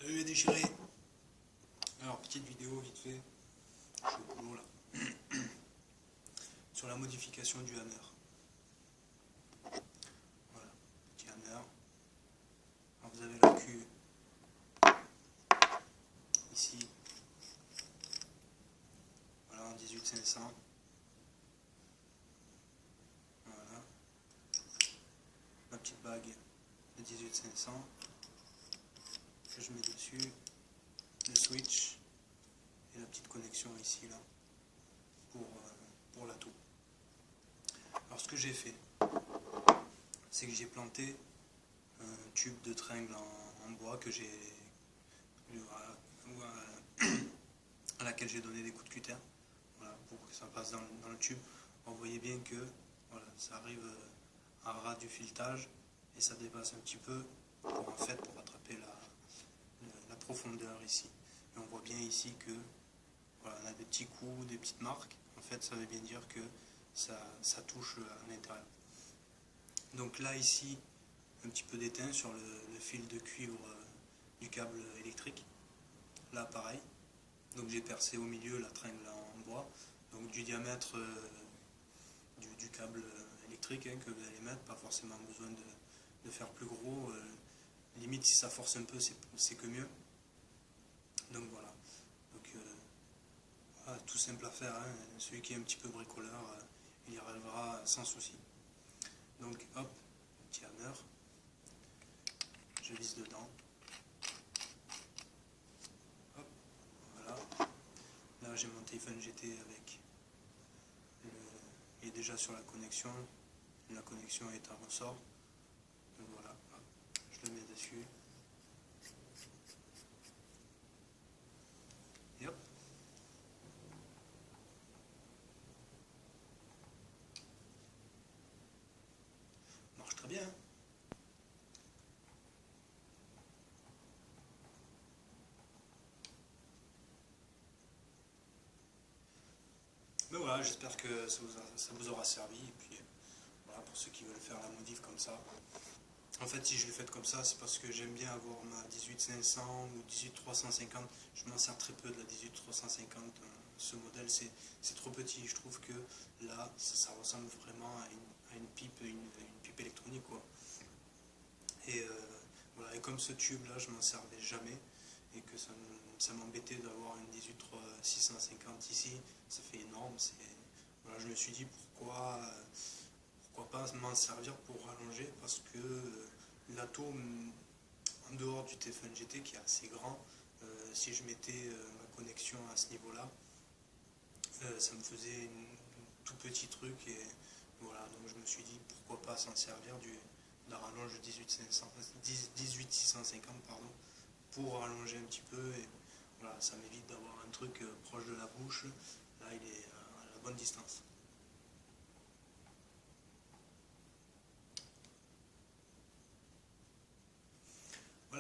Salut les déchirés. Alors, petite vidéo vite fait, je suis au boulot là, sur la modification du hammer. Voilà, petit hammer. Alors vous avez la queue ici, voilà en 18500. Voilà, ma petite bague de 18500 que je mets dessus, le switch et la petite connexion ici là pour la toux. Alors ce que j'ai fait, c'est que j'ai planté un tube de tringle en bois que j'ai à laquelle j'ai donné des coups de cutter, voilà, pour que ça passe dans le tube. Alors, vous voyez bien que voilà, ça arrive à ras du filetage et ça dépasse un petit peu pour attraper la profondeur ici. Et on voit bien ici que voilà, on a des petits coups, des petites marques. En fait, ça veut bien dire que ça touche à l'intérieur. Donc là ici, un petit peu d'étain sur le fil de cuivre du câble électrique. Là pareil. Donc j'ai percé au milieu la tringle en bois. Donc du diamètre du câble électrique que vous allez mettre, pas forcément besoin de faire plus gros. Limite si ça force un peu, c'est que mieux. Donc voilà. Donc voilà, tout simple à faire. Hein. Celui qui est un petit peu bricoleur, il y arrivera sans souci. Donc hop, petit hammer. Je visse dedans. Hop, voilà. Là j'ai mon téléphone GT avec il est déjà sur la connexion est à ressort. Donc voilà, hop, je le mets dessus. Et hop. Marche très bien. Hein. Mais voilà, j'espère que ça vous aura servi. Et puis voilà, pour ceux qui veulent faire la modif comme ça. En fait, si je l'ai faite comme ça, c'est parce que j'aime bien avoir ma 18500 ou 18350. Je m'en sers très peu de la 18350. Ce modèle, c'est trop petit. Je trouve que là, ça ressemble vraiment à une pipe électronique, quoi. Et voilà. Et comme ce tube-là, je m'en servais jamais et que ça m'embêtait d'avoir une 18650 ici, ça fait énorme. Voilà, je me suis dit pourquoi pas m'en servir pour rallonger, parce que l'atome en dehors du téléphone GT qui est assez grand, si je mettais ma connexion à ce niveau là, ça me faisait tout petit truc. Et voilà, donc je me suis dit pourquoi pas s'en servir d'un rallonge de 18650 pardon, pour rallonger un petit peu. Et voilà, ça m'évite d'avoir un truc proche de la bouche. Là il est à la bonne distance.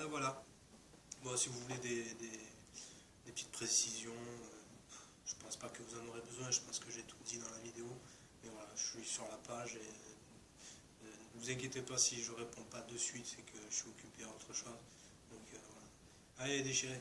Voilà. Bon, si vous voulez des petites précisions, je pense pas que vous en aurez besoin, je pense que j'ai tout dit dans la vidéo. Mais voilà, je suis sur la page et ne vous inquiétez pas si je réponds pas de suite, c'est que je suis occupé à autre chose. Donc voilà. Allez, déchirez.